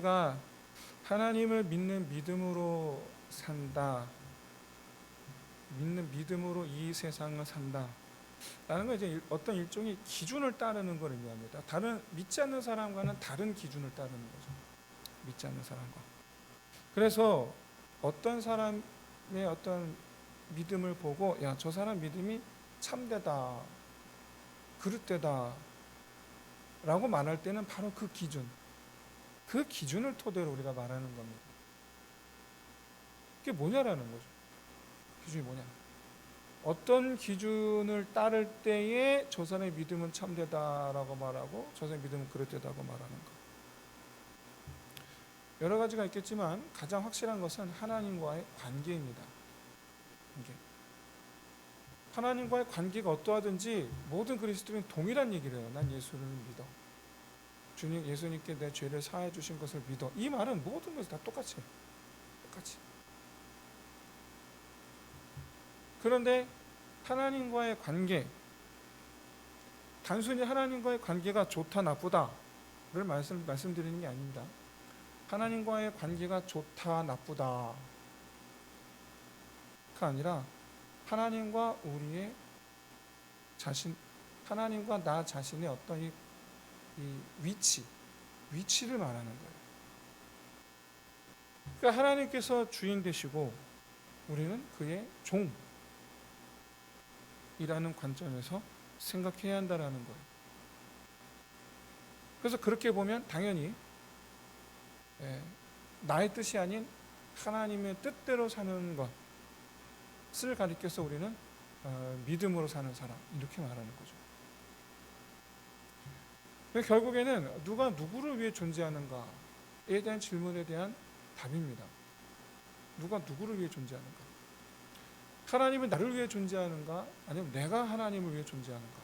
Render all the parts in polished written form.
내가 하나님을 믿는 믿음으로 산다, 믿는 믿음으로 이 세상을 산다 라는 건 이제 어떤 일종의 기준을 따르는 걸 의미합니다. 다른 믿지 않는 사람과는 다른 기준을 따르는 거죠. 믿지 않는 사람과. 그래서 어떤 사람의 어떤 믿음을 보고 야, 저 사람 믿음이 참되다, 그릇되다 라고 말할 때는 바로 그 기준을 토대로 우리가 말하는 겁니다. 그게 뭐냐라는 거죠. 기준이 뭐냐. 어떤 기준을 따를 때에 저 사람의 믿음은 참되다라고 말하고 저 사람의 믿음은 그릇되다고 말하는 것. 여러 가지가 있겠지만 가장 확실한 것은 하나님과의 관계입니다. 관계. 하나님과의 관계가 어떠하든지 모든 그리스도인은 동일한 얘기를 해요. 난 예수를 믿어. 주님, 예수님께 내 죄를 사해 주신 것을 믿어. 이 말은 모든 것을 다 똑같이 해요. 똑같이. 그런데 하나님과의 관계, 단순히 하나님과의 관계가 좋다 나쁘다를 말씀드리는 게 아닙니다. 하나님과의 관계가 좋다 나쁘다가 아니라 하나님과 우리의 자신, 하나님과 나 자신의 어떤 이 위치를 말하는 거예요. 그러니까 하나님께서 주인 되시고 우리는 그의 종이라는 관점에서 생각해야 한다라는 거예요. 그래서 그렇게 보면 당연히 나의 뜻이 아닌 하나님의 뜻대로 사는 것을 가리켜서 우리는 믿음으로 사는 사람 이렇게 말하는 거죠. 결국에는 누가 누구를 위해 존재하는가에 대한 질문에 대한 답입니다. 누가 누구를 위해 존재하는가? 하나님은 나를 위해 존재하는가? 아니면 내가 하나님을 위해 존재하는가?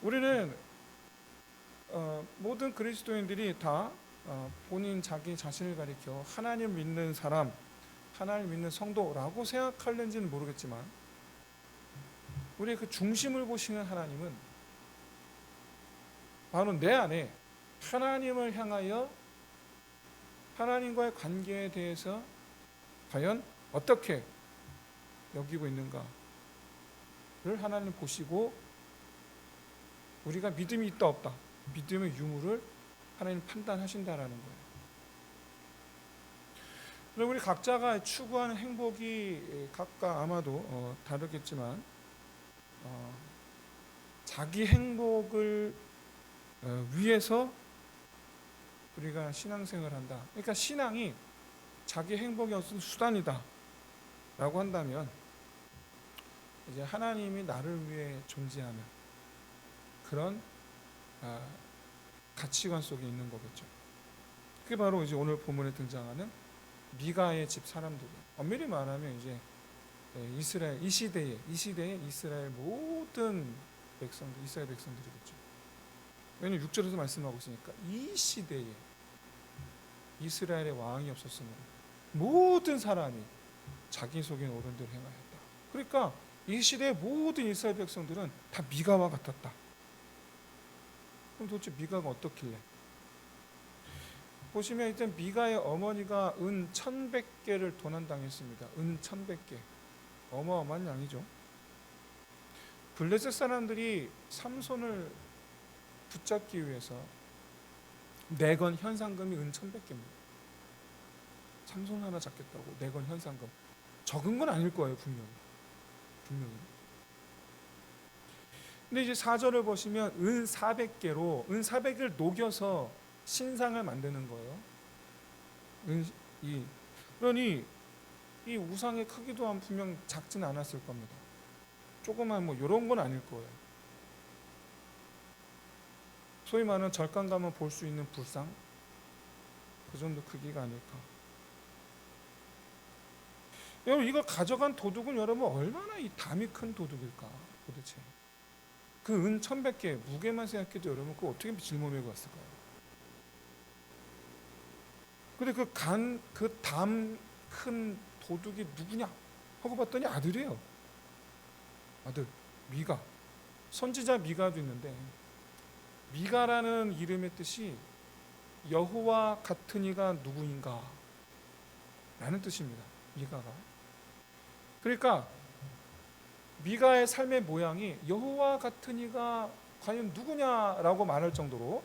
우리는 모든 그리스도인들이 다 본인 자기 자신을 가리켜 하나님을 믿는 사람, 하나님을 믿는 성도라고 생각하는지는 모르겠지만 우리의 그 중심을 보시는 하나님은 바로 내 안에 하나님을 향하여 하나님과의 관계에 대해서 과연 어떻게 여기고 있는가를 하나님 보시고 우리가 믿음이 있다 없다, 믿음의 유무를 하나님 판단하신다라는 거예요. 그럼 우리 각자가 추구하는 행복이 각각 아마도 다르겠지만 자기 행복을 위해서 우리가 신앙생활을 한다. 그러니까 신앙이 자기 행복의 어떤 수단이다 라고 한다면 이제 하나님이 나를 위해 존재하는 그런 가치관 속에 있는 거겠죠. 그게 바로 이제 오늘 본문에 등장하는 미가의 집 사람들이에요. 엄밀히 말하면 이제 이스라엘 이 시대에 이스라엘 모든 백성들, 이스라엘 백성들이겠죠. 왜냐하면 6절에서 말씀하고 있으니까 이 시대에 이스라엘의 왕이 없었으므로 모든 사람이 자기 속인 옳은 대로 행하였다. 그러니까 이 시대의 모든 이스라엘 백성들은 다 미가와 같았다. 그럼 도대체 미가가 어떻길래? 보시면 일단 미가의 어머니가 은 1,100개를 도난당했습니다. 은 1,100개. 어마어마한 양이죠. 블레셋 사람들이 삼손을 붙잡기 위해서 내건 현상금이 은 1,100개입니다. 삼손 하나 잡겠다고 내건 현상금. 적은 건 아닐 거예요, 분명히. 근데 이제 4절을 보시면 은 400개로 은 400을 녹여서 신상을 만드는 거예요. 그러니 이 우상의 크기도 분명 작지는 않았을 겁니다. 조그만 뭐 이런 건 아닐 거예요. 소위 말하는 절간 가면 볼 수 있는 불상, 그 정도 크기가 아닐까. 여러분, 이걸 가져간 도둑은 여러분 얼마나 이 담이 큰 도둑일까 도대체. 그 은 1,100개 무게만 생각해도 여러분 그거 어떻게 짊어지고 왔을까요? 근데 그 담 큰 도둑이 누구냐 하고 봤더니 아들이에요. 아들 미가, 선지자 미가도 있는데 미가라는 이름의 뜻이 여호와 같은 이가 누구인가 라는 뜻입니다. 미가가. 그러니까 미가의 삶의 모양이 여호와 같은 이가 과연 누구냐라고 말할 정도로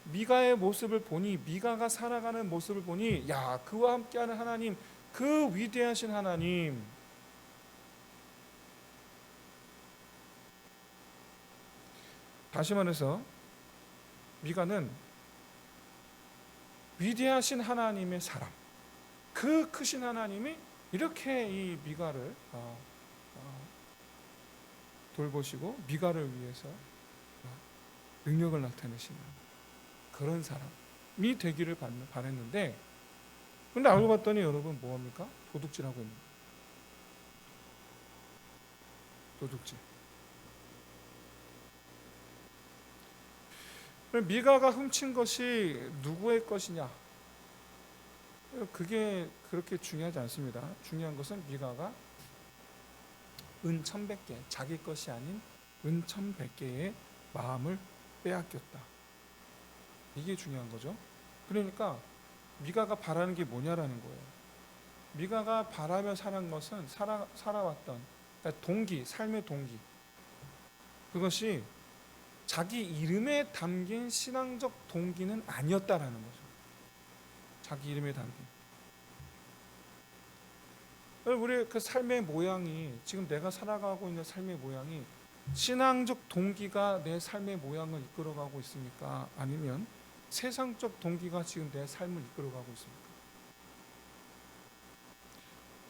미가의 모습을 보니, 미가가 살아가는 모습을 보니, 야, 그와 함께하는 하나님, 그 위대하신 하나님, 다시 말해서 미가는 위대하신 하나님의 사람, 그 크신 하나님이 이렇게 이 미가를 돌보시고 미가를 위해서 능력을 나타내시는 그런 사람이 되기를 바랬는데, 그런데 알고 봤더니 여러분 뭐합니까? 도둑질하고 있는 거예요. 도둑질. 미가가 훔친 것이 누구의 것이냐? 그게 그렇게 중요하지 않습니다. 중요한 것은 미가가 은 1,100개, 자기 것이 아닌 은 1,100개의 마음을 빼앗겼다. 이게 중요한 거죠. 그러니까 미가가 바라는 게 뭐냐라는 거예요. 미가가 바라며 살아온 것은 살아왔던 그러니까 동기, 삶의 동기, 그것이 자기 이름에 담긴 신앙적 동기는 아니었다라는 거죠. 자기 이름에 담긴. 우리 그 삶의 모양이, 지금 내가 살아가고 있는 삶의 모양이 신앙적 동기가 내 삶의 모양을 이끌어가고 있습니까? 아니면 세상적 동기가 지금 내 삶을 이끌어가고 있습니까?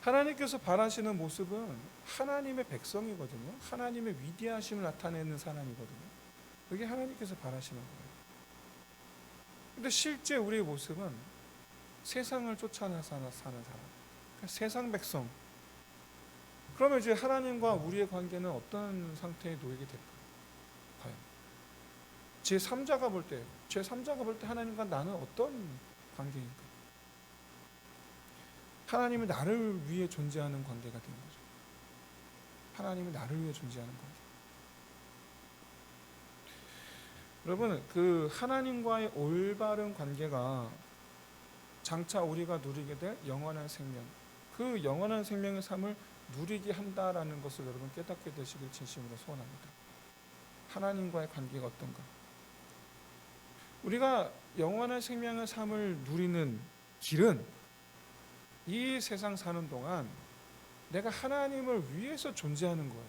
하나님께서 바라시는 모습은 하나님의 백성이거든요. 하나님의 위대하심을 나타내는 사람이거든요. 그게 하나님께서 바라시는 거예요. 근데 실제 우리의 모습은 세상을 쫓아나 사는 사람, 그러니까 세상 백성. 그러면 이제 하나님과 우리의 관계는 어떤 상태에 놓이게 될까요? 과연 제3자가 볼 때 하나님과 나는 어떤 관계인가? 하나님이 나를 위해 존재하는 관계가 되는 거죠. 하나님이 나를 위해 존재하는 관계. 여러분, 그 하나님과의 올바른 관계가 장차 우리가 누리게 될 영원한 생명, 그 영원한 생명의 삶을 누리게 한다라는 것을 여러분 깨닫게 되시길 진심으로 소원합니다. 하나님과의 관계가 어떤가? 우리가 영원한 생명의 삶을 누리는 길은 이 세상 사는 동안 내가 하나님을 위해서 존재하는 거예요.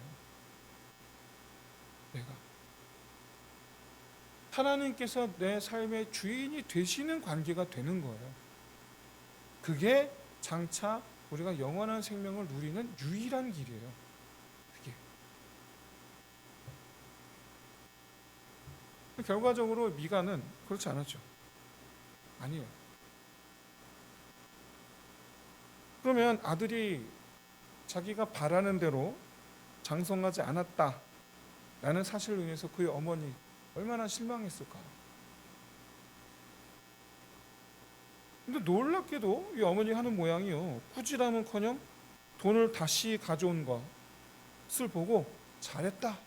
내가 하나님께서 내 삶의 주인이 되시는 관계가 되는 거예요. 그게 장차 우리가 영원한 생명을 누리는 유일한 길이에요. 그게. 결과적으로 미가는 그렇지 않았죠. 아니에요. 그러면 아들이 자기가 바라는 대로 장성하지 않았다라는 사실로 인해서 그의 어머니 얼마나 실망했을까. 근데 놀랍게도 이 어머니 하는 모양이요, 꾸지람은커녕 돈을 다시 가져온 것을 보고 잘했다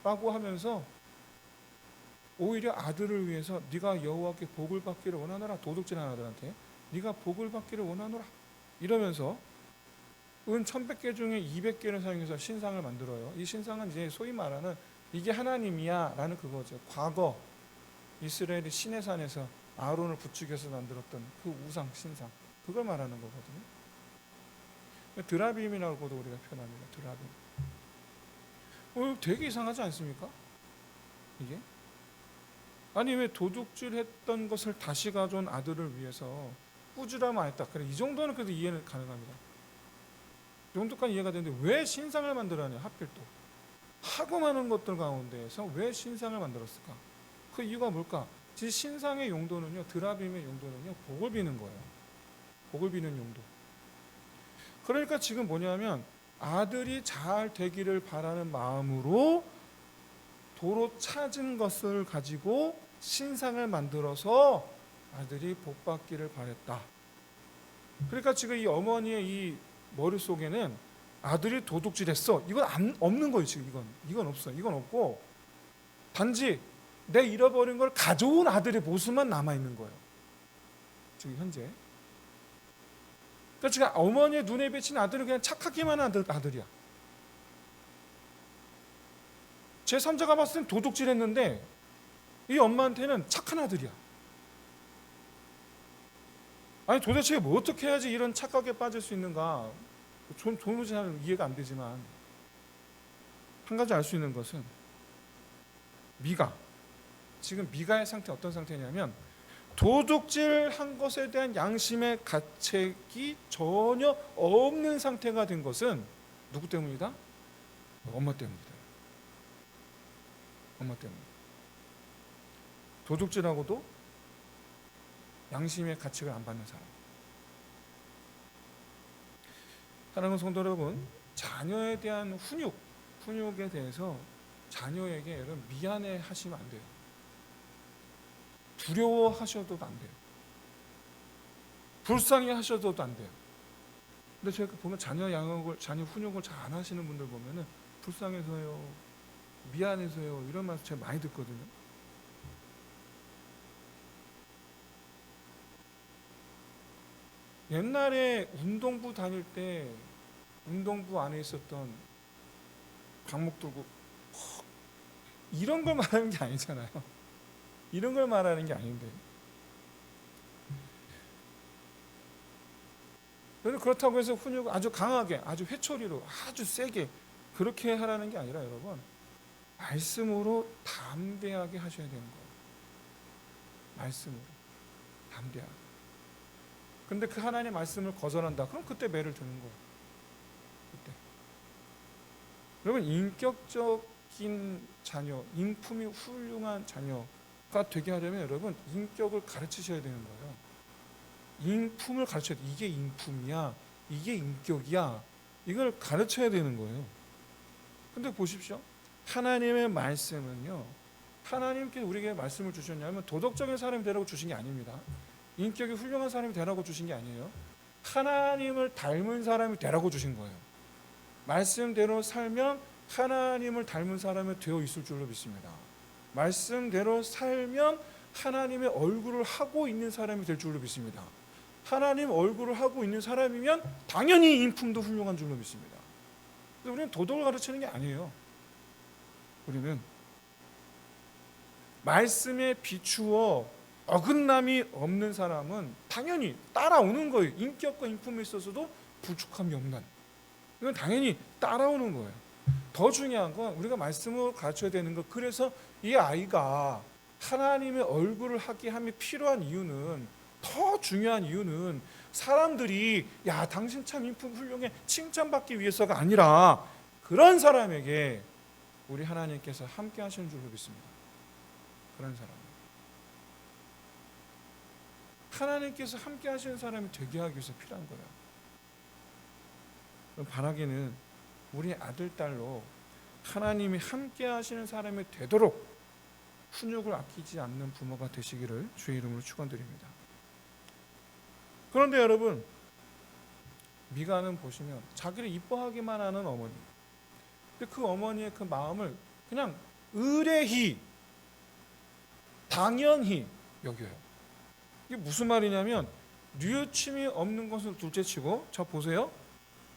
라고 하면서 오히려 아들을 위해서 네가 여호와께 복을 받기를 원하노라, 도둑질한 아들한테 네가 복을 받기를 원하노라 이러면서 은 1,100개 중에 200개를 사용해서 신상을 만들어요. 이 신상은 이제 소위 말하는 이게 하나님이야 라는 그거죠. 과거 이스라엘이 시내산에서 아론을 부축해서 만들었던 그 우상 신상, 그걸 말하는 거거든요. 드라빔이라고도 우리가 표현합니다. 드라빔. 되게 이상하지 않습니까? 이게? 아니 왜 도둑질했던 것을 다시 가져온 아들을 위해서 꾸지람을 안 했다. 그래, 이 정도는 그래도 이해는 가능합니다. 이 정도까지 이해가 되는데 왜 신상을 만들었냐? 하필 또 하고 많은 것들 가운데에서 왜 신상을 만들었을까? 그 이유가 뭘까? 신상의 용도는요, 드라빔의 용도는요, 복을 비는 거예요. 복을 비는 용도. 그러니까 지금 뭐냐면 아들이 잘 되기를 바라는 마음으로 도로 찾은 것을 가지고 신상을 만들어서 아들이 복 받기를 바랬다. 그러니까 지금 이 어머니의 이 머릿속에는 아들이 도둑질했어, 이건 없는 거예요. 지금 이건 없어요. 이건 없고 단지 내 잃어버린 걸 가져온 아들의 모습만 남아있는 거예요. 지금 현재. 그러니까 지금 어머니의 눈에 비친 아들은 그냥 착하기만 한 아들이야. 제 3자가 봤을 땐 도둑질했는데 이 엄마한테는 착한 아들이야. 아니 도대체 뭐 어떻게 해야지 이런 착각에 빠질 수 있는가? 도무지 잘 이해가 안 되지만 한 가지 알 수 있는 것은 지금 미가의 상태 어떤 상태냐면 도둑질한 것에 대한 양심의 가책이 전혀 없는 상태가 된 것은 누구 때문이다? 엄마 때문이다. 엄마 때문에. 도둑질하고도 양심의 가책을 안 받는 사람. 사랑하는 성도 여러분, 자녀에 대한 훈육에 대해서 자녀에게 여러분 미안해 하시면 안 돼요. 두려워하셔도 안 돼요. 불쌍해 하셔도 안 돼요. 근데 제가 보면 자녀 훈육을 잘 안 하시는 분들 보면은 불쌍해서요, 미안해서요 이런 말씀 제가 많이 듣거든요. 옛날에 운동부 다닐 때 운동부 안에 있었던 강목 들고 이런 걸 말하는 게 아니잖아요. 이런 걸 말하는 게 아닌데. 그렇다고 해서 훈육을 아주 강하게, 아주 회초리로, 아주 세게 그렇게 하라는 게 아니라 여러분, 말씀으로 담대하게 하셔야 되는 거예요. 말씀으로 담대하게. 근데 그 하나님의 말씀을 거절한다. 그럼 그때 매를 드는 거예요. 그때. 여러분, 인격적인 자녀, 인품이 훌륭한 자녀가 되게 하려면 여러분 인격을 가르치셔야 되는 거예요. 인품을 가르쳐야 돼. 이게 인품이야, 이게 인격이야, 이걸 가르쳐야 되는 거예요. 근데 보십시오, 하나님의 말씀은요, 하나님께서 우리에게 말씀을 주셨냐면 도덕적인 사람이 되라고 주신 게 아닙니다. 인격이 훌륭한 사람이 되라고 주신 게 아니에요. 하나님을 닮은 사람이 되라고 주신 거예요. 말씀대로 살면 하나님을 닮은 사람이 되어 있을 줄로 믿습니다. 말씀대로 살면 하나님의 얼굴을 하고 있는 사람이 될 줄로 믿습니다. 하나님 얼굴을 하고 있는 사람이면 당연히 인품도 훌륭한 줄로 믿습니다. 우리는 도덕을 가르치는 게 아니에요. 우리는 말씀에 비추어 어긋남이 없는 사람은 당연히 따라오는 거예요. 인격과 인품에 있어서도 부족함이 없는, 이건 당연히 따라오는 거예요. 더 중요한 건 우리가 말씀을 가르쳐야 되는 것. 그래서 이 아이가 하나님의 얼굴을 하게 함이 필요한 이유는, 더 중요한 이유는 사람들이 야 당신 참 인품 훌륭해 칭찬받기 위해서가 아니라 그런 사람에게 우리 하나님께서 함께 하시는 줄로 믿습니다. 그런 사람, 하나님께서 함께 하시는 사람이 되게 하기 위해서 필요한 거예요. 바라기는 우리 아들, 딸로 하나님이 함께 하시는 사람이 되도록 훈육을 아끼지 않는 부모가 되시기를 주의 이름으로 축원드립니다. 그런데 여러분, 미가는 보시면 자기를 이뻐하기만 하는 어머니, 근데 그 어머니의 그 마음을 그냥 의뢰히, 당연히 여겨요. 이게 무슨 말이냐면 뉘우침이 없는 것을 둘째치고, 자 보세요,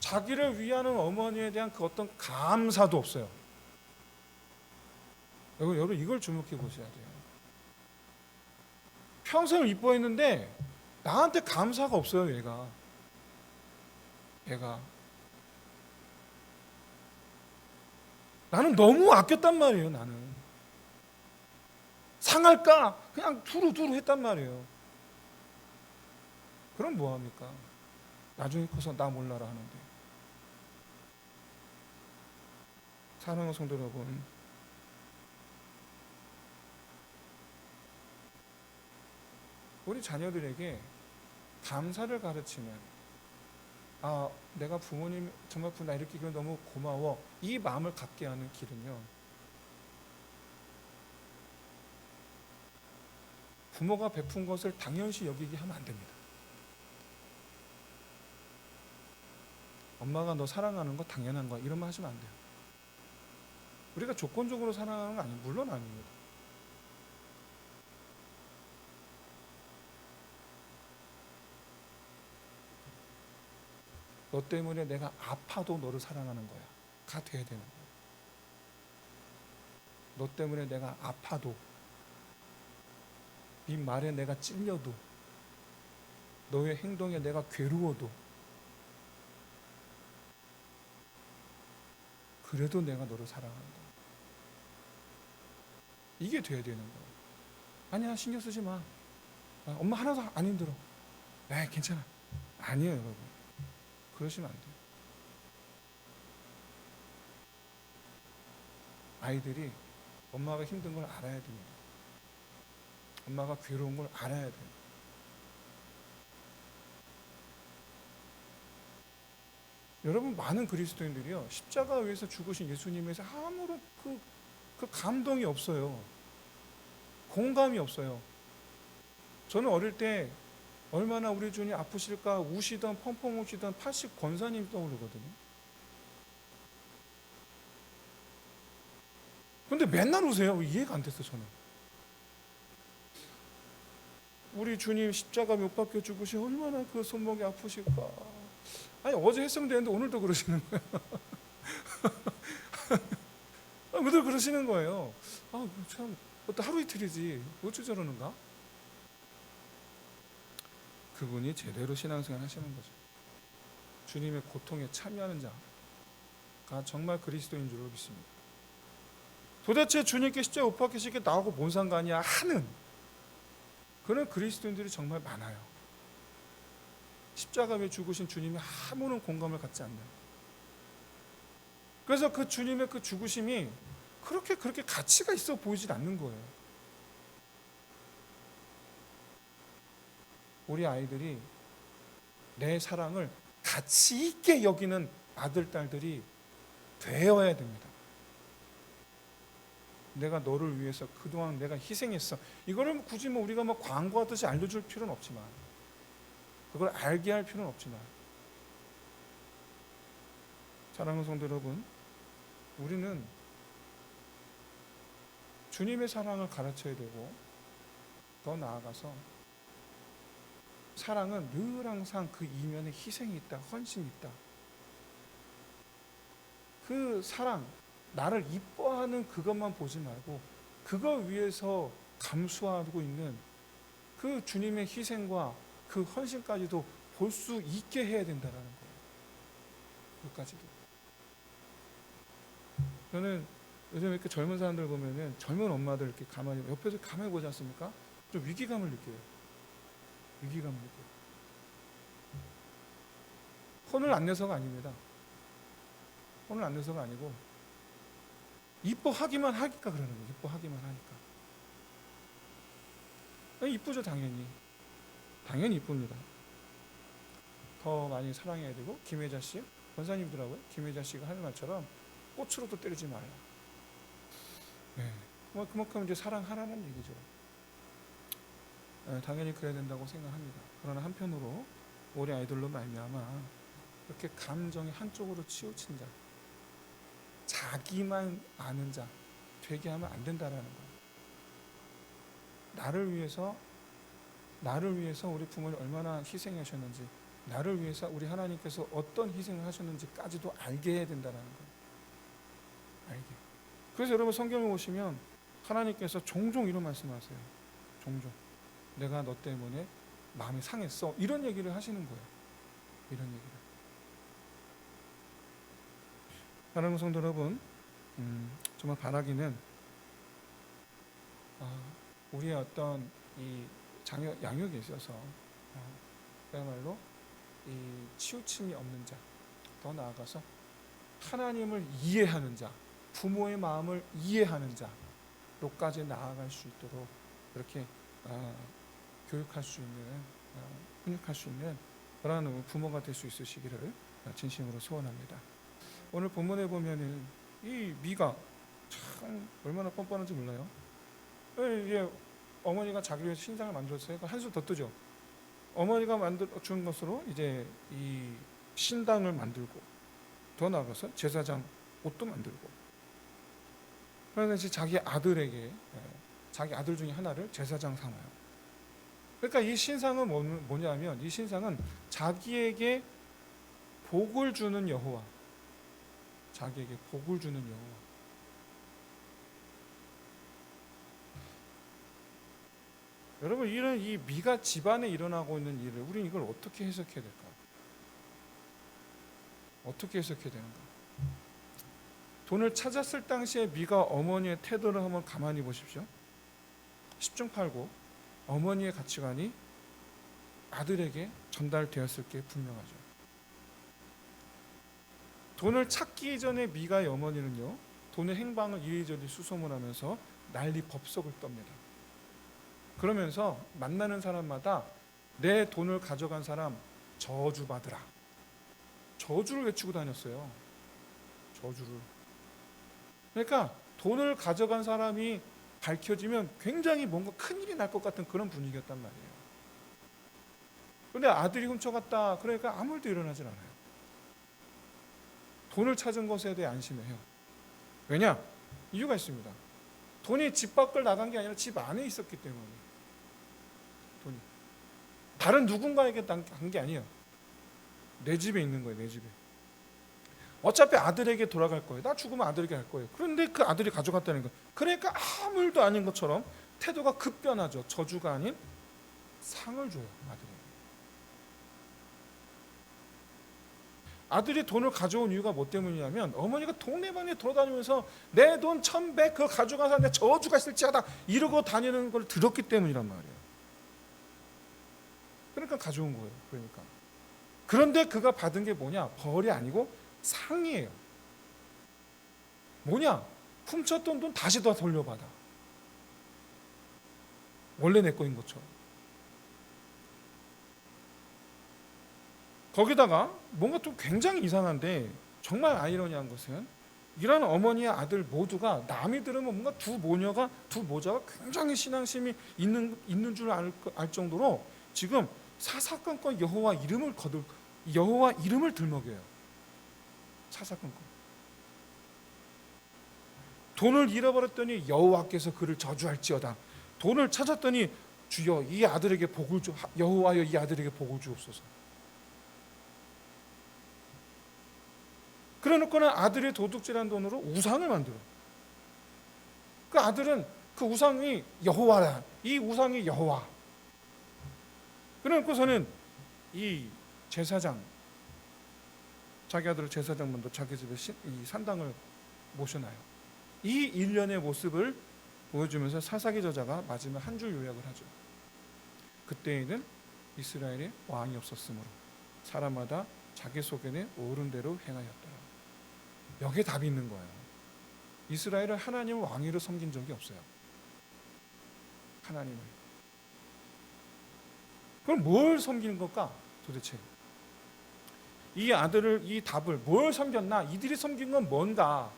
자기를 위하는 어머니에 대한 그 어떤 감사도 없어요. 여러분 이걸 주목해 보셔야 돼요. 평생을 이뻐했는데 나한테 감사가 없어요. 얘가 나는 너무 아꼈단 말이에요. 나는 상할까 그냥 두루두루 했단 말이에요. 그럼 뭐합니까? 나중에 커서 나 몰라라 하는데. 사랑하는 성도 여러분, 우리 자녀들에게 감사를 가르치는, 아 내가 부모님 정말 나 이렇게 너무 고마워, 이 마음을 갖게 하는 길은요, 부모가 베푼 것을 당연시 여기게 하면 안 됩니다. 엄마가 너 사랑하는 거 당연한 거 이런 말 하시면 안 돼요. 우리가 조건적으로 사랑하는 거 아니에요. 물론 아닙니다. 너 때문에 내가 아파도 너를 사랑하는 거야. 가 돼야 되는 거야. 너 때문에 내가 아파도, 네 말에 내가 찔려도, 너의 행동에 내가 괴로워도, 그래도 내가 너를 사랑한다. 이게 돼야 되는 거야. 아니야, 신경 쓰지 마. 엄마 하나도 안 힘들어. 네, 괜찮아. 아니에요, 여러분. 그러시면 안 돼요. 아이들이 엄마가 힘든 걸 알아야 됩니다. 엄마가 괴로운 걸 알아야 돼요. 여러분, 많은 그리스도인들이요, 십자가 위에서 죽으신 예수님에서 아무런 그 감동이 없어요. 공감이 없어요. 저는 어릴 때 얼마나 우리 주님 아프실까 우시던 펑펑 우시던 80 권사님 떠오르거든요. 근데 맨날 우세요. 이해가 안 됐어, 저는. 우리 주님 십자가 못 박혀 죽으시 얼마나 그 손목이 아프실까. 아니, 어제 했으면 되는데 오늘도 그러시는 거예요. 늘 그러시는 거예요. 참, 어떤 하루 이틀이지 어째 저러는가? 그분이 제대로 신앙생활 하시는 거죠. 주님의 고통에 참여하는 자가 정말 그리스도인 줄 믿습니다. 도대체 주님께 십자가에 못 박히시게 나하고 뭔 상관이야 하는 그런 그리스도인들이 정말 많아요. 십자가에 죽으신 주님이 아무런 공감을 갖지 않는. 그래서 그 주님의 그 죽으심이 그렇게 가치가 있어 보이질 않는 거예요. 우리 아이들이 내 사랑을 가치 있게 여기는 아들, 딸들이 되어야 됩니다. 내가 너를 위해서 그동안 내가 희생했어. 이거를 굳이 우리가 광고하듯이 알려줄 필요는 없지만, 그걸 알게 할 필요는 없지만, 사랑하는 성도 여러분, 우리는 주님의 사랑을 가르쳐야 되고, 더 나아가서 사랑은 늘 항상 그 이면에 희생이 있다, 헌신이 있다. 그 사랑, 나를 이뻐하는 그것만 보지 말고 그거 위해서 감수하고 있는 그 주님의 희생과 그 헌신까지도 볼 수 있게 해야 된다는 거예요. 그것까지도. 저는 요즘 이렇게 젊은 사람들 보면은 젊은 엄마들 이렇게 옆에서 가만히 보지 않습니까? 좀 위기감을 느껴요. 위기감을 느껴요. 혼을 안 내서가 아닙니다. 혼을 안 내서가 아니고 이뻐하기만 하니까 그러는 거예요. 이뻐하기만 하니까. 이쁘죠, 당연히. 당연히 이쁩니다. 더 많이 사랑해야 되고, 김혜자 씨, 권사님들하고요, 김혜자 씨가 하는 말처럼 꽃으로도 때리지 말라. 네. 그만큼 이제 사랑하라는 얘기죠. 네, 당연히 그래야 된다고 생각합니다. 그러나 한편으로 우리 아이들로 말미암아 이렇게 감정이 한쪽으로 치우친 자, 자기만 아는 자 되게 하면 안 된다라는 거예요. 나를 위해서 우리 부모님 얼마나 희생하셨는지, 나를 위해서 우리 하나님께서 어떤 희생을 하셨는지까지도 알게 해야 된다는 거예요. 알게. 그래서 여러분 성경을 보시면 하나님께서 종종 이런 말씀하세요. 종종. 내가 너 때문에 마음이 상했어. 이런 얘기를 하시는 거예요. 이런 얘기를. 사랑하는 성도 여러분, 정말 바라기는 우리의 어떤 이 양육에 있어서 그야말로 이 치우침이 없는 자, 더 나아가서 하나님을 이해하는 자, 부모의 마음을 이해하는 자로까지 나아갈 수 있도록 이렇게 교육할 수 있는, 훈육할 수 있는 그러한 부모가 될 수 있으시기를 진심으로 소원합니다. 오늘 본문에 보면은 이 미가 참 얼마나 뻔뻔한지 몰라요. 이제 어머니가 자기를 위해서 신상을 만들었어요. 한수 더 뜨죠. 어머니가 만들어준 것으로 이제 이 신당을 만들고, 더 나아가서 제사장 옷도 만들고, 그래서 이제 자기 아들에게, 자기 아들 중에 하나를 제사장 삼아요. 그러니까 이 신상은 뭐냐면, 이 신상은 자기에게 복을 주는 여호와, 자기에게 복을 주는 여호와. 여러분, 이런 이 미가 집안에 일어나고 있는 일을 우리는 이걸 어떻게 해석해야 될까? 어떻게 해석해야 되는가? 돈을 찾았을 당시에 미가 어머니의 태도를 한번 가만히 보십시오. 10중 8구 어머니의 가치관이 아들에게 전달되었을 게 분명하죠. 돈을 찾기 이전에 미가의 어머니는요, 돈의 행방을 이리저리 수소문하면서 난리 법석을 떱니다. 그러면서 만나는 사람마다 내 돈을 가져간 사람 저주받으라, 저주를 외치고 다녔어요. 저주를. 그러니까 돈을 가져간 사람이 밝혀지면 굉장히 뭔가 큰일이 날 것 같은 그런 분위기였단 말이에요. 그런데 아들이 훔쳐갔다 그러니까 아무 일도 일어나질 않아요. 돈을 찾은 것에 대해 안심해요. 왜냐? 이유가 있습니다. 돈이 집 밖을 나간 게 아니라 집 안에 있었기 때문에. 돈이 다른 누군가에게 간 게 아니에요. 내 집에 있는 거예요. 내 집에. 어차피 아들에게 돌아갈 거예요. 나 죽으면 아들에게 갈 거예요. 그런데 그 아들이 가져갔다는 거예요. 그러니까 아무 일도 아닌 것처럼 태도가 급변하죠. 저주가 아닌 상을 줘요. 아들이 돈을 가져온 이유가 뭐 때문이냐면 어머니가 동네방네 돌아다니면서 내 돈 1,100 그거 가져간 사람한테 저주가 있을지하다 이러고 다니는 걸 들었기 때문이란 말이에요. 그러니까 가져온 거예요. 그런데 그가 받은 게 뭐냐? 벌이 아니고 상이에요. 뭐냐? 훔쳤던 돈 다시 더 돌려받아. 원래 내 거인 것처럼. 거기다가 뭔가 좀 굉장히 이상한데 정말 아이러니한 것은 이런 어머니의 아들 모두가 남이 들으면 뭔가 두 모자가 굉장히 신앙심이 있는 줄 알 정도로 지금 사사건건 여호와 이름을 들먹여요. 사사건건. 돈을 잃어버렸더니 여호와께서 그를 저주할지어다. 돈을 찾았더니 주여 이 아들에게 복을 주 여호와여 이 아들에게 복을 주옵소서. 그래놓고는 아들의 도둑질한 돈으로 우상을 만들어. 그 아들은 그 우상이 여호와라. 이 우상이 여호와. 그래놓고서는 이 제사장, 자기 아들을 제사장 만들어 자기 집에 이 산당을 모셔놔요. 이 일련의 모습을 보여주면서 사사기 저자가 마지막 한 줄 요약을 하죠. 그때에는 이스라엘에 왕이 없었으므로 사람마다 자기 속에는 옳은 대로 행하였더라. 여기에 답이 있는 거예요. 이스라엘은 하나님을 왕위로 섬긴 적이 없어요. 하나님을. 그럼 뭘 섬기는 걸까? 도대체 이 아들을 이 답을 뭘 섬겼나? 이들이 섬긴 건 뭔가?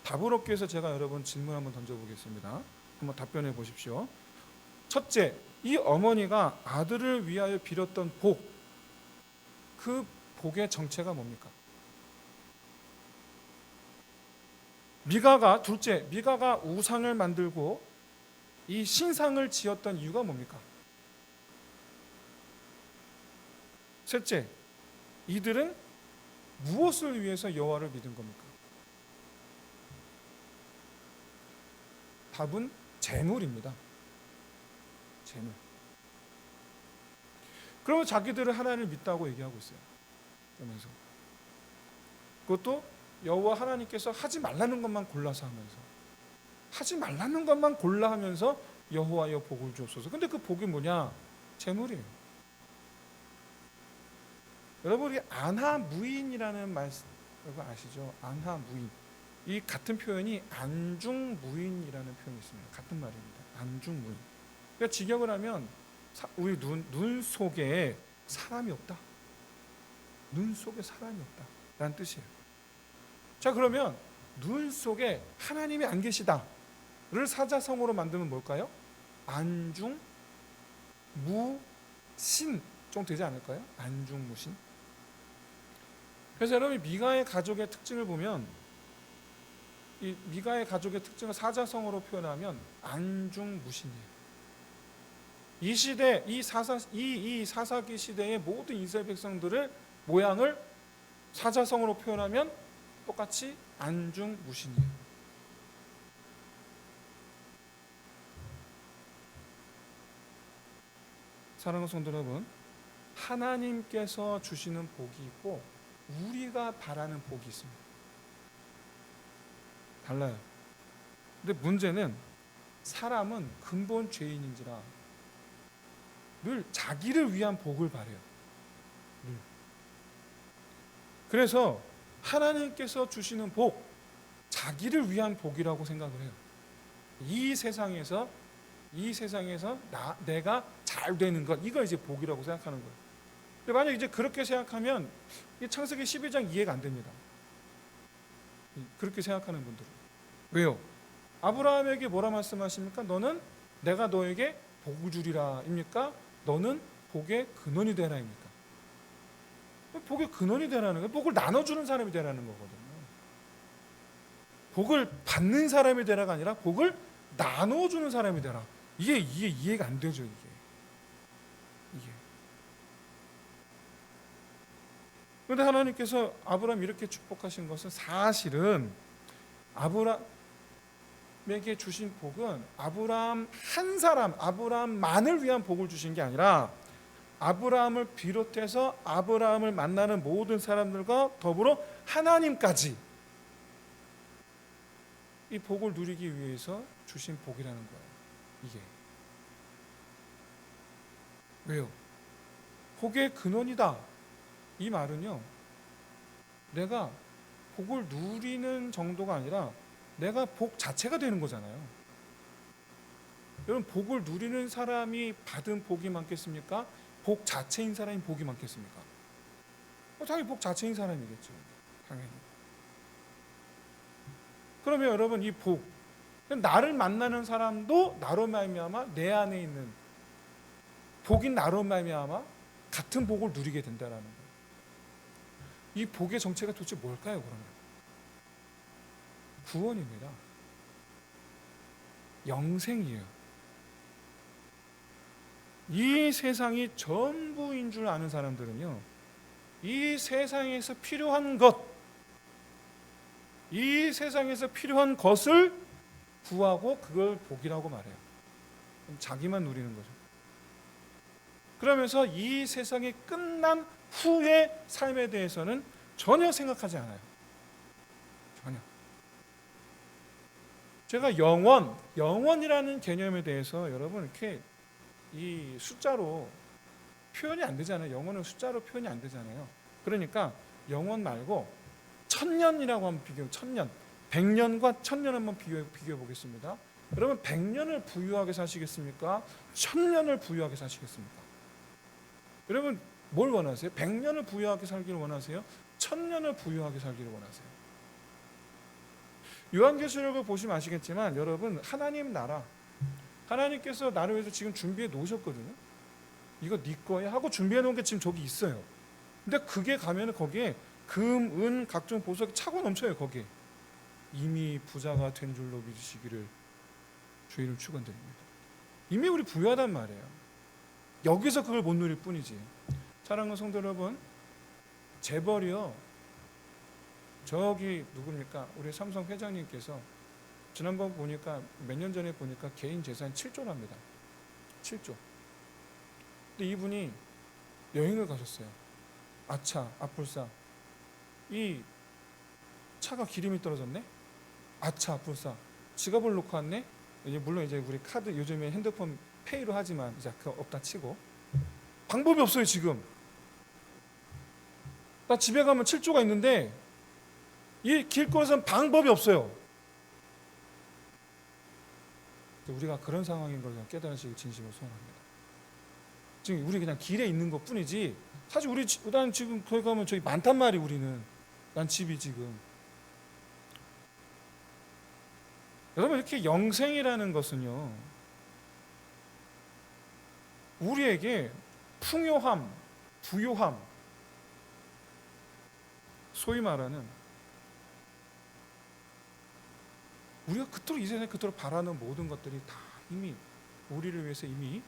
답을 얻기 위해서 제가 여러분 질문 한번 던져보겠습니다. 한번 답변해 보십시오. 첫째, 이 어머니가 아들을 위하여 빌었던 복, 그 복의 정체가 뭡니까? 미가가 우상을 만들고 이 신상을 지었던 이유가 뭡니까? 셋째, 이들은 무엇을 위해서 여호와를 믿은 겁니까? 답은 재물입니다. 재물. 그러면 자기들은 하나님을 믿다고 얘기하고 있어요. 그러면서 그것도 여호와 하나님께서 하지 말라는 것만 골라서 하면서 하지 말라는 것만 골라 하면서 여호와여 복을 주옵소서. 근데 그 복이 뭐냐? 재물이에요. 여러분 우리 안하무인이라는 말 여러분 아시죠? 안하무인. 이 같은 표현이 안중무인이라는 표현이 있습니다. 같은 말입니다. 안중무인. 그러니까 직역을 하면 우리 눈 속에 사람이 없다. 눈 속에 사람이 없다. 라는 뜻이에요. 자, 그러면 눈 속에 하나님이 안 계시다를 사자성어로 만들면 뭘까요? 안중무신 좀 되지 않을까요? 안중무신. 그래서 여러분 미가의 가족의 특징을 보면 이 미가의 가족의 특징을 사자성어로 표현하면 안중무신이에요. 이 시대 이 사사기 시대의 모든 이스라엘 백성들을 모양을 사자성어로 표현하면 똑같이 안중무신이에요. 사랑하는 성도 여러분, 하나님께서 주시는 복이 있고 우리가 바라는 복이 있습니다. 달라요. 근데 문제는 사람은 근본 죄인인지라 늘 자기를 위한 복을 바래요. 늘. 그래서 하나님께서 주시는 복, 자기를 위한 복이라고 생각을 해요. 이 세상에서 내가 잘 되는 것, 이거 이제 복이라고 생각하는 거예요. 근데 만약 이제 그렇게 생각하면 창세기 12장 이해가 안 됩니다. 그렇게 생각하는 분들은. 왜요? 아브라함에게 뭐라 말씀하십니까? 너는 내가 너에게 복을 주리라 입니까? 너는 복의 근원이 되라 입니까? 복의 근원이 되라는 거예요. 복을 나눠주는 사람이 되라는 거거든요. 복을 받는 사람이 되라가 아니라 복을 나눠주는 사람이 되라. 이게 이해가 안 되죠. 이게. 그런데 하나님께서 아브라함 이렇게 축복하신 것은 사실은 아브라함에게 주신 복은 아브라함 한 사람, 아브라함만을 위한 복을 주신 게 아니라 아브라함을 비롯해서 아브라함을 만나는 모든 사람들과 더불어 하나님까지 이 복을 누리기 위해서 주신 복이라는 거예요. 이게. 왜요? 복의 근원이다. 이 말은요, 내가 복을 누리는 정도가 아니라 내가 복 자체가 되는 거잖아요. 여러분, 복을 누리는 사람이 받은 복이 많겠습니까? 복 자체인 사람이 복이 많겠습니까? 당연히 복 자체인 사람이겠죠. 당연히. 그러면 여러분, 이 복, 나를 만나는 사람도 나로 말미암아 내 안에 있는 복인 나로 말미암아 같은 복을 누리게 된다라는 거예요. 이 복의 정체가 도대체 뭘까요? 그러면 구원입니다. 영생이에요. 이 세상이 전부인 줄 아는 사람들은요, 이 세상에서 필요한 것, 이 세상에서 필요한 것을 구하고 그걸 복이라고 말해요. 자기만 누리는 거죠. 그러면서 이 세상이 끝난 후의 삶에 대해서는 전혀 생각하지 않아요. 전혀. 제가 영원이라는 개념에 대해서 여러분 이렇게 이 숫자로 표현이 안 되잖아요. 영원은 숫자로 표현이 안 되잖아요. 그러니까 영원 말고 천년이라고 한번 비교해, 천년, 100년과 천년 한번 비교해 보겠습니다. 여러분 100년을 부유하게 사시겠습니까? 1000년을 부유하게 사시겠습니까? 여러분 뭘 원하세요? 100년을 부유하게 살기를 원하세요? 1000년을 부유하게 살기를 원하세요? 요한계시록을 보시면 아시겠지만 여러분 하나님 나라, 하나님께서 나를 위해서 지금 준비해 놓으셨거든요. 이거 네 거야 하고 준비해 놓은 게 지금 저기 있어요. 근데 그게 가면 거기에 금, 은, 각종 보석이 차고 넘쳐요. 거기에. 이미 부자가 된 줄로 믿으시기를 주의를 축원드립니다. 이미 우리 부유하단 말이에요. 여기서 그걸 못 누릴 뿐이지. 사랑하는 성도 여러분, 재벌이요, 저기 누굽니까? 우리 삼성 회장님께서 지난번 보니까 몇 년 전에 보니까 개인 재산이 7조랍니다. 7조. 근데 이분이 여행을 가셨어요. 아차, 아뿔싸. 이 차가 기름이 떨어졌네? 아차, 아뿔싸. 지갑을 놓고 왔네? 물론 이제 우리 카드 요즘에 핸드폰 페이로 하지만 이제 그거 없다 치고 방법이 없어요. 지금 나 집에 가면 7조가 있는데 이 길거리에서는 방법이 없어요. 우리가 그런 상황인 걸 깨달으시길 진심으로 소원합니다. 지금 우리 그냥 길에 있는 것 뿐이지 사실 난 지금 거기 가면 저기 많단 말이 우리는. 난 집이 지금. 여러분 이렇게 영생이라는 것은요, 우리에게 풍요함, 부요함, 소위 말하는 우리가 그토록 이 세상에 그토록 바라는 모든 것들이 다 이미 우리를 위해서 이미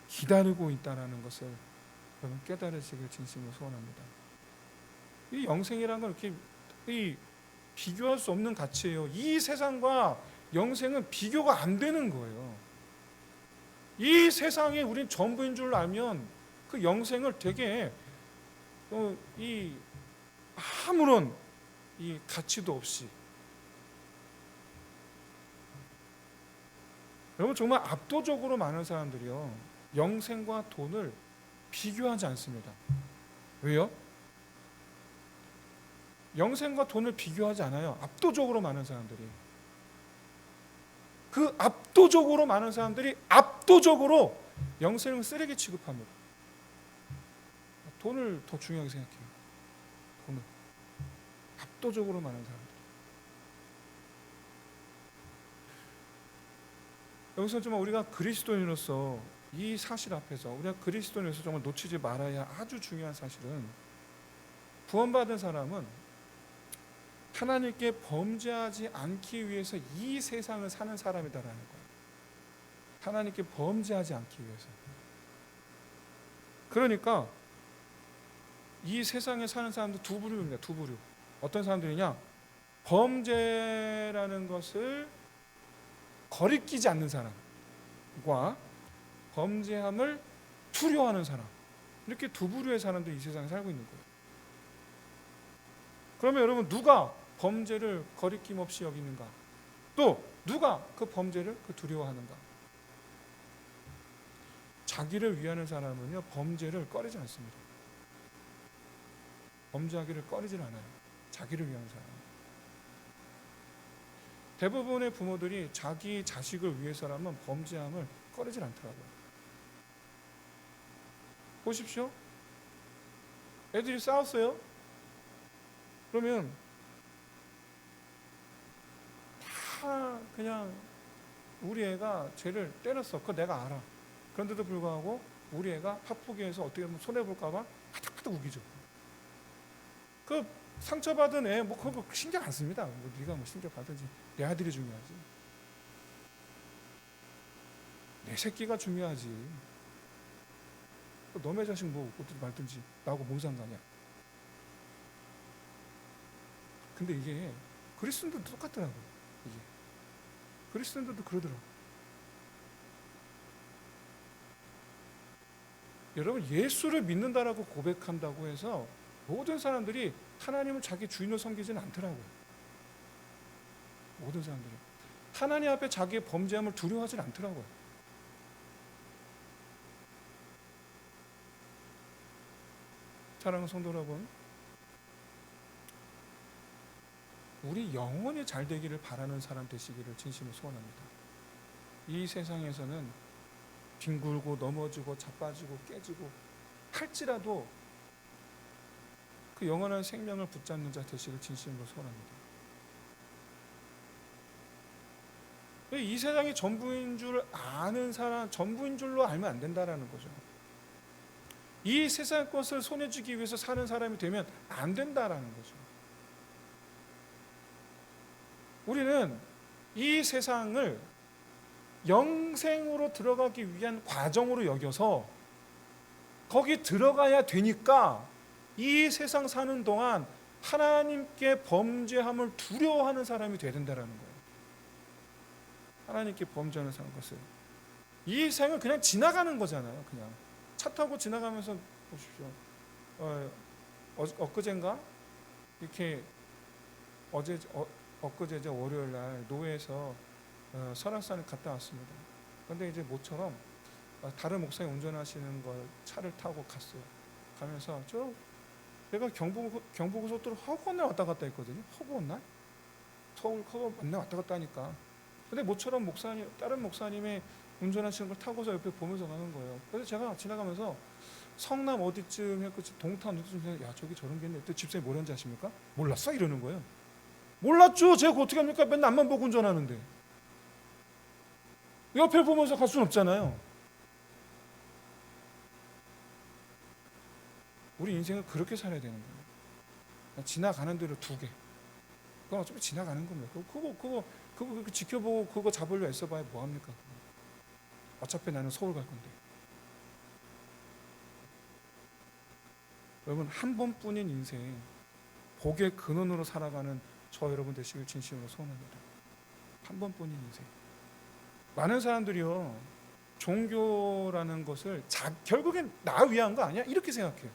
기다리고 있다는 것을 여러분 깨달으시길 진심으로 소원합니다. 이 영생이라는 건 이렇게 비교할 수 없는 가치예요. 이 세상과 영생은 비교가 안 되는 거예요. 이 세상이 우린 전부인 줄 알면 그 영생을 되게 이 아무런 이 가치도 없이, 여러분 정말 압도적으로 많은 사람들이요 영생과 돈을 비교하지 않습니다. 왜요? 영생과 돈을 비교하지 않아요. 압도적으로 많은 사람들이. 그 압도적으로 많은 사람들이 압도적으로 영생을 쓰레기 취급합니다. 돈을 더 중요하게 생각해요. 돈을. 압도적으로 많은 사람들. 여기서 정말 우리가 그리스도인으로서 이 사실 앞에서 우리가 그리스도인으로서 정말 놓치지 말아야 아주 중요한 사실은, 구원받은 사람은 하나님께 범죄하지 않기 위해서 이 세상을 사는 사람이다라는 거예요. 하나님께 범죄하지 않기 위해서. 그러니까 이 세상에 사는 사람들 두 부류입니다. 두 부류. 어떤 사람들이냐? 범죄라는 것을 거리끼지 않는 사람과 범죄함을 두려워하는 사람, 이렇게 두 부류의 사람들이 이 세상에 살고 있는 거예요. 그러면 여러분, 누가 범죄를 거리낌 없이 여기는가? 또 누가 그 범죄를 두려워하는가? 자기를 위하는 사람은요 범죄를 꺼리지 않습니다. 범죄하기를 꺼리질 않아요. 자기를 위하는 사람. 대부분의 부모들이 자기 자식을 위해서라면 범죄함을 꺼리질 않더라고요. 보십시오. 애들이 싸웠어요. 그러면 다 그냥 우리 애가 쟤를 때렸어. 그거 내가 알아. 그런데도 불구하고 우리 애가 화푸기 해서 어떻게 하면 손해볼까봐 하닥하닥 우기죠. 그 상처받은 애 뭐 그거 신경 안 씁니다. 뭐 네가 뭐 신경 받든지, 내 아들이 중요하지. 내 새끼가 중요하지. 너네 자식 뭐 어떻게 말든지 나하고 뭔 상관이야. 근데 이게 그리스도인들도 똑같더라고요. 이게 그리스도인들도 그러더라고요. 여러분, 예수를 믿는다라고 고백한다고 해서 모든 사람들이 하나님을 자기 주인으로 섬기지는 않더라고요. 모든 사람들이 하나님 앞에 자기의 범죄함을 두려워하지는 않더라고요. 사랑하는 성도 여러분, 우리 영원히 잘 되기를 바라는 사람 되시기를 진심으로 소원합니다. 이 세상에서는 뒹굴고 넘어지고 자빠지고 깨지고 할지라도 그 영원한 생명을 붙잡는 자 되시길 진심으로 소원합니다. 이 세상이 전부인 줄 아는 사람, 전부인 줄로 알면 안 된다라는 거죠. 이 세상 것을 손에 쥐기 위해서 사는 사람이 되면 안 된다라는 거죠. 우리는 이 세상을 영생으로 들어가기 위한 과정으로 여겨서 거기 들어가야 되니까 이 세상 사는 동안 하나님께 범죄함을 두려워하는 사람이 돼야 된다는 거예요. 하나님께 범죄하는 사람 것을. 이 생을 그냥 지나가는 거잖아요. 그냥 차 타고 지나가면서 보십시오. 엊그젠가 이렇게 엊그제 월요일 날 노회에서 설악산을 갔다 왔습니다. 그런데 이제 모처럼 다른 목사님 운전하시는 걸 차를 타고 갔어요. 가면서 내가 경부고속도로 허구원 날 왔다 갔다 했거든요. 허구원 날? 서울 허구원 날 왔다 갔다 하니까. 근데 모처럼 다른 목사님의 운전하시는 걸 타고서 옆에 보면서 가는 거예요. 그래서 제가 지나가면서 성남 어디쯤 했고 동탄 어디쯤 해서 야 저기 저런 게 있네. 또 집사님이 뭐라는지 아십니까? 몰랐어? 이러는 거예요. 몰랐죠. 제가 어떻게 합니까? 맨날 앞만 보고 운전하는데. 옆에 보면서 갈 수는 없잖아요. 우리 인생은 그렇게 살아야 되는 거예요. 지나가는 대로 두게. 그건 어차피 지나가는 겁니다. 그거 지켜보고 그거 잡으려 애써봐야 뭐합니까? 어차피 나는 서울 갈 건데. 여러분, 한 번뿐인 인생, 복의 근원으로 살아가는 저 여러분 되시길 진심으로 소원합니다. 한 번뿐인 인생. 많은 사람들이요, 종교라는 것을 결국엔 나 위한 거 아니야? 이렇게 생각해요.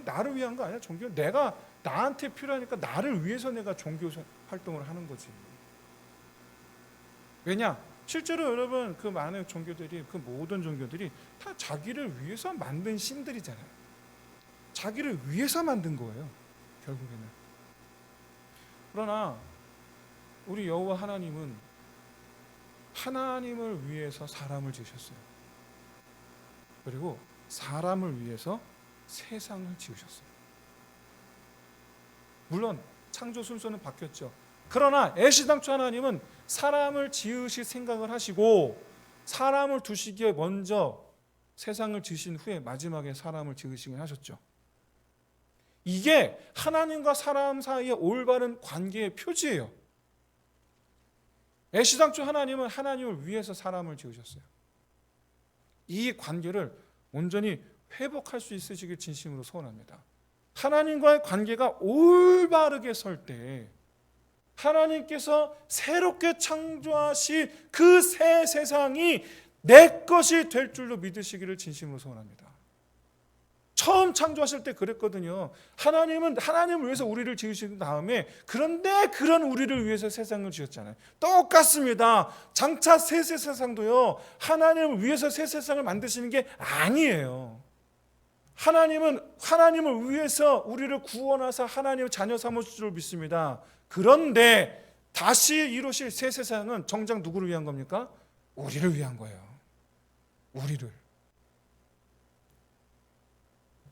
나를 위한 거 아니야? 종교? 내가 나한테 필요하니까 나를 위해서 내가 종교 활동을 하는 거지. 왜냐? 실제로 여러분 그 많은 종교들이, 그 모든 종교들이 다 자기를 위해서 만든 신들이잖아요. 자기를 위해서 만든 거예요, 결국에는. 그러나 우리 여호와 하나님은 하나님을 위해서 사람을 지으셨어요. 그리고 사람을 위해서 세상을 지으셨어요. 물론 창조 순서는 바뀌었죠. 그러나 애시당초 하나님은 사람을 지으실 생각을 하시고 사람을 두시기에 먼저 세상을 지으신 후에 마지막에 사람을 지으시긴 하셨죠. 이게 하나님과 사람 사이의 올바른 관계의 표지예요. 애시당초 하나님은 하나님을 위해서 사람을 지으셨어요. 이 관계를 온전히 회복할 수 있으시길 진심으로 소원합니다. 하나님과의 관계가 올바르게 설 때 하나님께서 새롭게 창조하신 그 새 세상이 내 것이 될 줄로 믿으시기를 진심으로 소원합니다. 처음 창조하실 때 그랬거든요. 하나님은 하나님을 위해서 우리를 지으신 다음에 그런데 그런 우리를 위해서 세상을 지었잖아요. 똑같습니다. 장차 새 세상도요, 하나님을 위해서 새 세상을 만드시는 게 아니에요. 하나님은 하나님을 위해서 우리를 구원하사 하나님의 자녀 삼으실 줄 믿습니다. 그런데 다시 이루실 새 세상은 정작 누구를 위한 겁니까? 우리를 위한 거예요. 우리를.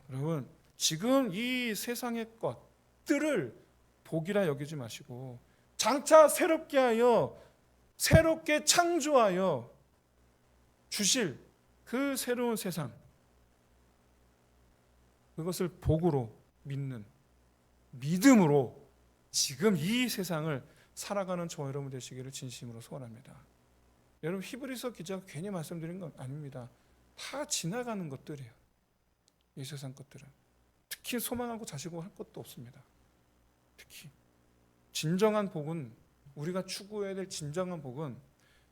여러분, 지금 이 세상의 것들을 복이라 여기지 마시고 장차 새롭게 하여 새롭게 창조하여 주실 그 새로운 세상, 그것을 복으로 믿는 믿음으로 지금 이 세상을 살아가는 저 여러분 되시기를 진심으로 소원합니다. 여러분, 히브리서 기자가 괜히 말씀드린 건 아닙니다. 다 지나가는 것들이에요. 이 세상 것들은 특히 소망하고 자시고 할 것도 없습니다. 특히 진정한 복은, 우리가 추구해야 될 진정한 복은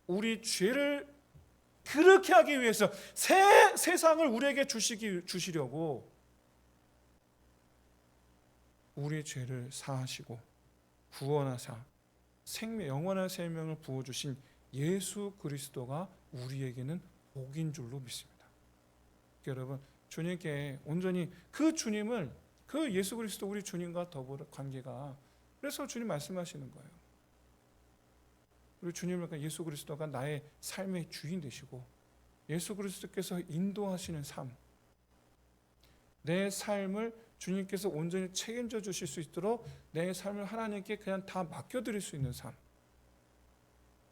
우리 죄를 그렇게 하기 위해서 새 세상을 우리에게 주시려고 우리의 죄를 사하시고 구원하사 영원한 생명을 부어주신 예수 그리스도가 우리에게는 복인 줄로 믿습니다. 여러분, 주님께 온전히 그 주님을, 그 예수 그리스도 우리 주님과 더불어 관계가, 그래서 주님 말씀하시는 거예요. 우리 주님과 예수 그리스도가 나의 삶의 주인 되시고 예수 그리스도께서 인도하시는 삶, 내 삶을 주님께서 온전히 책임져 주실 수 있도록 내 삶을 하나님께 그냥 다 맡겨드릴 수 있는 삶,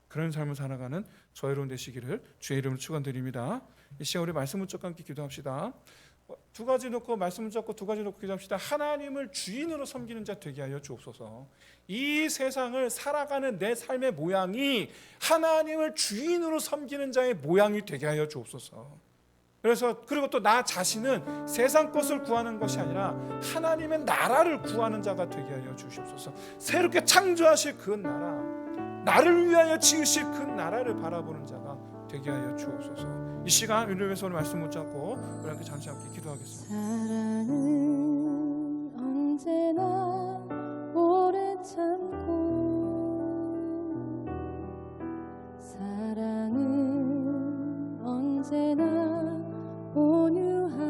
그런 삶을 살아가는 저 여러분 되시기를 주의 이름으로 축원드립니다. 이 시간 우리 말씀 문자과 함께 기도합시다. 두 가지 놓고 말씀 문자고 두 가지 놓고 기도합시다. 하나님을 주인으로 섬기는 자 되게 하여 주옵소서. 이 세상을 살아가는 내 삶의 모양이 하나님을 주인으로 섬기는 자의 모양이 되게 하여 주옵소서. 그래서 그리고 또 나 자신은 세상 것을 구하는 것이 아니라 하나님의 나라를 구하는 자가 되게 하여 주시옵소서. 새롭게 창조하실 그 나라, 나를 위하여 지으실 그 나라를 바라보는 자가 되게 하여 주옵소서. 이 시간 우리를 위해서 오늘 말씀 붙잡고 우리 함께 잠시 함께 기도하겠습니다. 사랑은 언제나 오래 참고 사랑은 언제나 온유하고